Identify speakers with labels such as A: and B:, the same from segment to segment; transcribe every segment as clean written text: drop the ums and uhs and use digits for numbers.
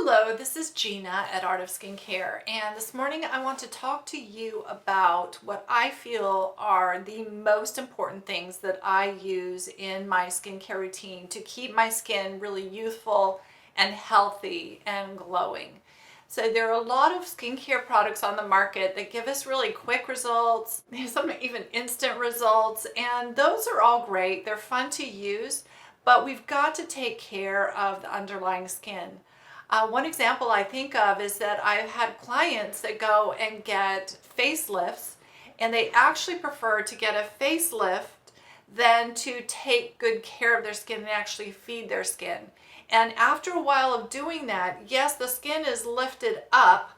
A: Hello, this is Gina at Art of Skincare, and this morning I want to talk to you about what I feel are the most important things that I use in my skincare routine to keep my skin really youthful and healthy and glowing. So there are a lot of skincare products on the market that give us really quick results, some even instant results, and those are all great. They're fun to use, but we've got to take care of the underlying skin. One example I think of is that I've had clients that go and get facelifts, and they actually prefer to get a facelift than to take good care of their skin and actually feed their skin. And after a while of doing that, yes, the skin is lifted up,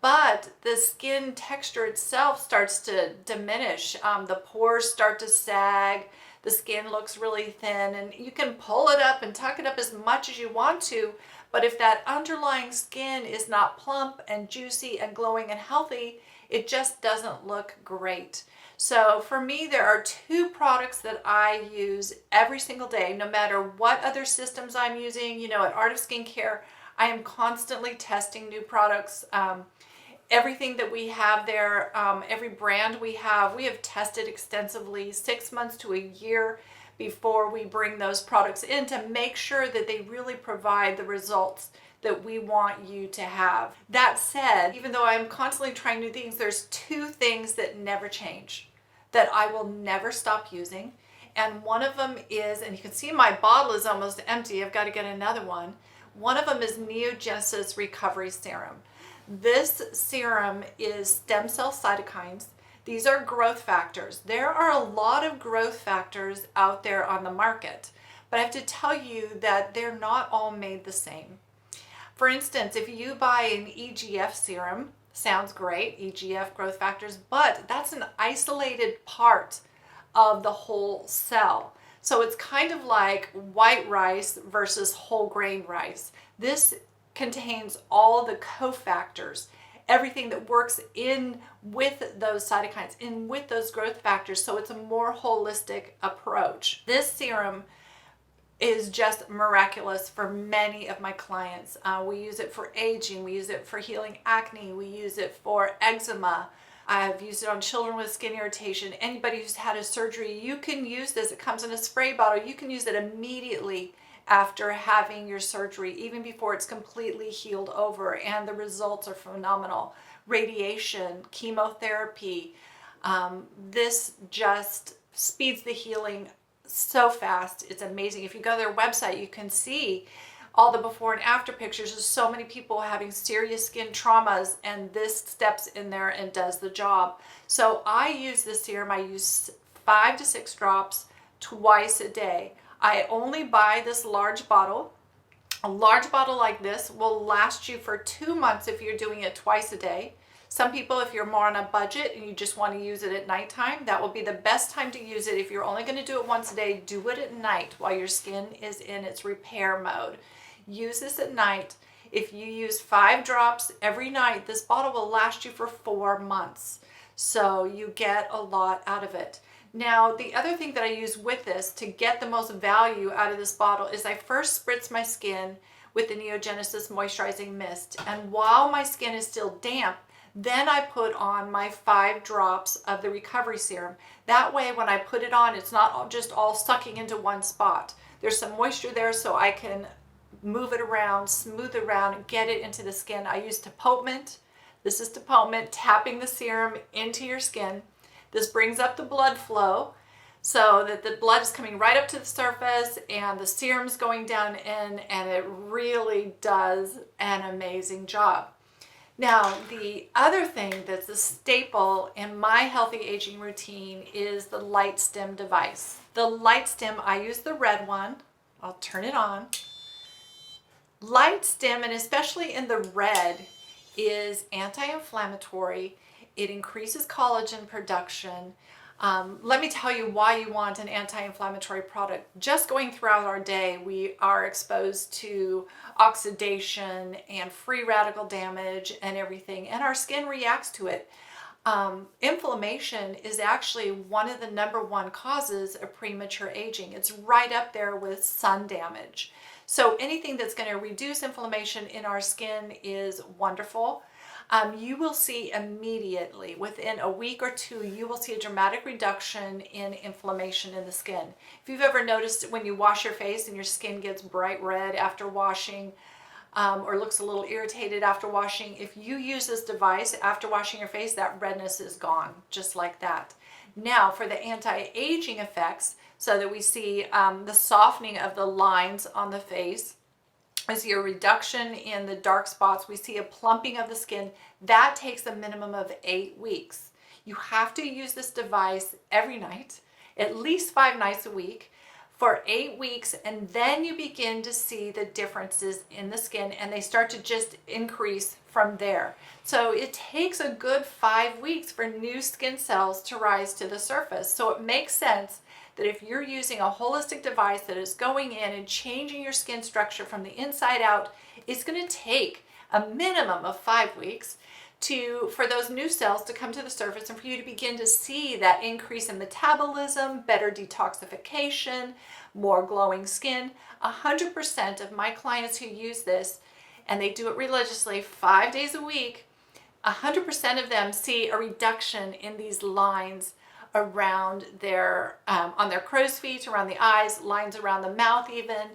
A: but the skin texture itself starts to diminish. The pores start to sag, the skin looks really thin, and you can pull it up and tuck it up as much as you want to, but if that underlying skin is not plump and juicy and glowing and healthy, it just doesn't look great. So for me, there are two products that I use every single day, no matter what other systems I'm using. You know, at Art of Skincare, I am constantly testing new products. Everything that we have there, every brand we have tested extensively, 6 months to a year before we bring those products in to make sure that they really provide the results that we want you to have. That said, even though I'm constantly trying new things, there's two things that never change, that I will never stop using. And one of them is, and you can see my bottle is almost empty, I've got to get another one. One of them is Neogenesis Recovery Serum. This serum is stem cell cytokines. These are growth factors. There are a lot of growth factors out there on the market, but I have to tell you that they're not all made the same. For instance, if you buy an EGF serum, sounds great, EGF growth factors, but that's an isolated part of the whole cell. So it's kind of like white rice versus whole grain rice. This contains all the cofactors, everything that works in with those cytokines, in with those growth factors, so it's a more holistic approach. This serum is just miraculous for many of my clients. We use it for aging, we use it for healing acne, we use it for eczema. I've used it on children with skin irritation. Anybody who's had a surgery, you can use this. It comes in a spray bottle. You can use it immediately after having your surgery, even before it's completely healed over, and the results are phenomenal. Radiation, chemotherapy, this just speeds the healing so fast. It's amazing. If you go to their website, you can see all the before and after pictures of so many people having serious skin traumas, and this steps in there and does the job. So I use this serum. I use 5 to 6 drops twice a day. I only buy this large bottle. A large bottle like this will last you for 2 months if you're doing it twice a day. Some people, if you're more on a budget and you just want to use it at nighttime, that will be the best time to use it. If you're only going to do it once a day, do it at night while your skin is in its repair mode. Use this at night. If you use 5 drops every night, this bottle will last you for 4 months. So you get a lot out of it. Now, the other thing that I use with this to get the most value out of this bottle is I first spritz my skin with the Neogenesis Moisturizing Mist. And while my skin is still damp, then I put on my 5 drops of the recovery serum. That way, when I put it on, it's not just all sucking into one spot. There's some moisture there, so I can move it around, smooth it around, and get it into the skin. I use Tapotment. This is Tapotment, tapping the serum into your skin. This brings up the blood flow so that the blood is coming right up to the surface and the serum's going down in, and it really does an amazing job. Now, the other thing that's a staple in my healthy aging routine is the LightStim device. The LightStim, I use the red one. I'll turn it on. LightStim, and especially in the red, is anti-inflammatory. It increases collagen production. Let me tell you why you want an anti-inflammatory product. Just going throughout our day, we are exposed to oxidation and free radical damage and everything, and our skin reacts to it. Inflammation is actually one of the #1 causes of premature aging. It's right up there with sun damage. So anything that's going to reduce inflammation in our skin is wonderful. You will see immediately, within a week or two, you will see a dramatic reduction in inflammation in the skin. If you've ever noticed when you wash your face and your skin gets bright red after washing, or looks a little irritated after washing, if you use this device after washing your face, that redness is gone, just like that. Now, for the anti-aging effects, so that we see the softening of the lines on the face, we see a reduction in the dark spots, we see a plumping of the skin. That takes a minimum of 8 weeks. You have to use this device every night, at least 5 nights a week, for 8 weeks, and then you begin to see the differences in the skin, and they start to just increase from there. So it takes a good 5 weeks for new skin cells to rise to the surface. So it makes sense that if you're using a holistic device that is going in and changing your skin structure from the inside out, it's going to take a minimum of 5 weeks for those new cells to come to the surface and for you to begin to see that increase in metabolism, better detoxification, more glowing skin. 100% of my clients who use this, and they do it religiously 5 days a week, 100% of them see a reduction in these lines around their, on their crow's feet, around the eyes, lines around the mouth even.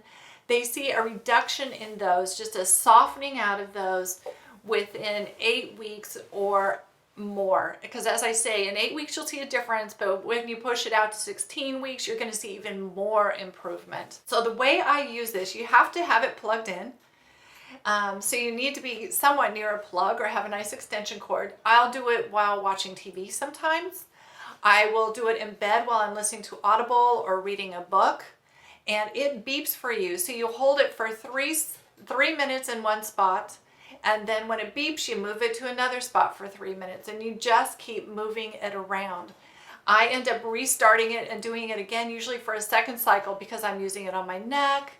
A: They see a reduction in those, just a softening out of those within 8 weeks or more. Because as I say, in 8 weeks you'll see a difference, but when you push it out to 16 weeks, you're going to see even more improvement. So the way I use this, you have to have it plugged in. So you need to be somewhat near a plug or have a nice extension cord. I'll do it while watching TV sometimes. I will do it in bed while I'm listening to Audible or reading a book, and it beeps for you. So you hold it for three minutes in one spot, and then when it beeps, you move it to another spot for 3 minutes, and you just keep moving it around. I end up restarting it and doing it again, usually for a second cycle, because I'm using it on my neck,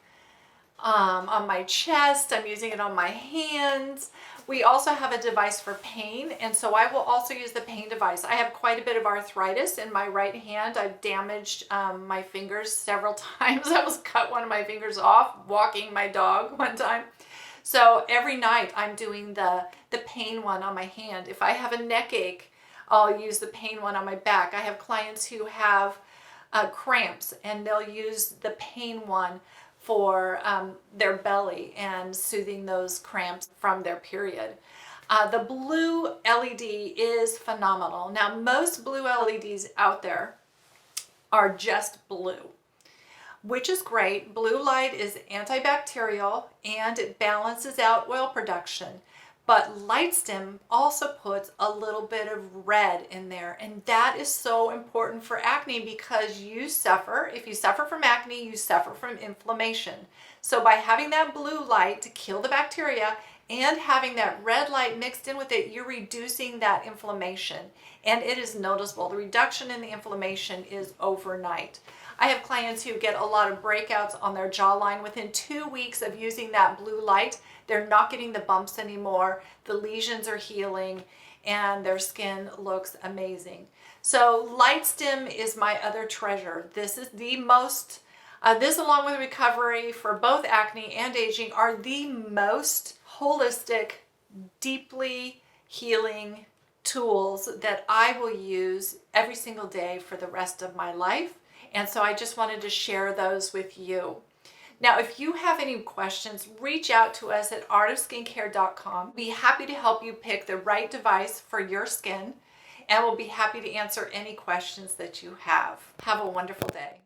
A: on my chest, I'm using it on my hands. We also have a device for pain, and so I will also use the pain device. I have quite a bit of arthritis in my right hand. I've damaged my fingers several times. I almost cut one of my fingers off walking my dog one time. So every night I'm doing the pain one on my hand. If I have a neck ache, I'll use the pain one on my back. I have clients who have cramps, and they'll use the pain one for their belly and soothing those cramps from their period. The blue LED is phenomenal. Now, most blue LEDs out there are just blue, which is great. Blue light is antibacterial and it balances out oil production. But LightStim also puts a little bit of red in there, and that is so important for acne because you suffer, if you suffer from acne, you suffer from inflammation. So by having that blue light to kill the bacteria and having that red light mixed in with it, you're reducing that inflammation, and it is noticeable. The reduction in the inflammation is overnight. I have clients who get a lot of breakouts on their jawline within 2 weeks of using that blue light. They're not getting the bumps anymore. The lesions are healing and their skin looks amazing. So LightStim is my other treasure. This is the most, this along with recovery for both acne and aging are the most holistic, deeply healing tools that I will use every single day for the rest of my life. And so I just wanted to share those with you. Now, if you have any questions, reach out to us at artofskincare.com. Be happy to help you pick the right device for your skin, and we'll be happy to answer any questions that you have. Have a wonderful day.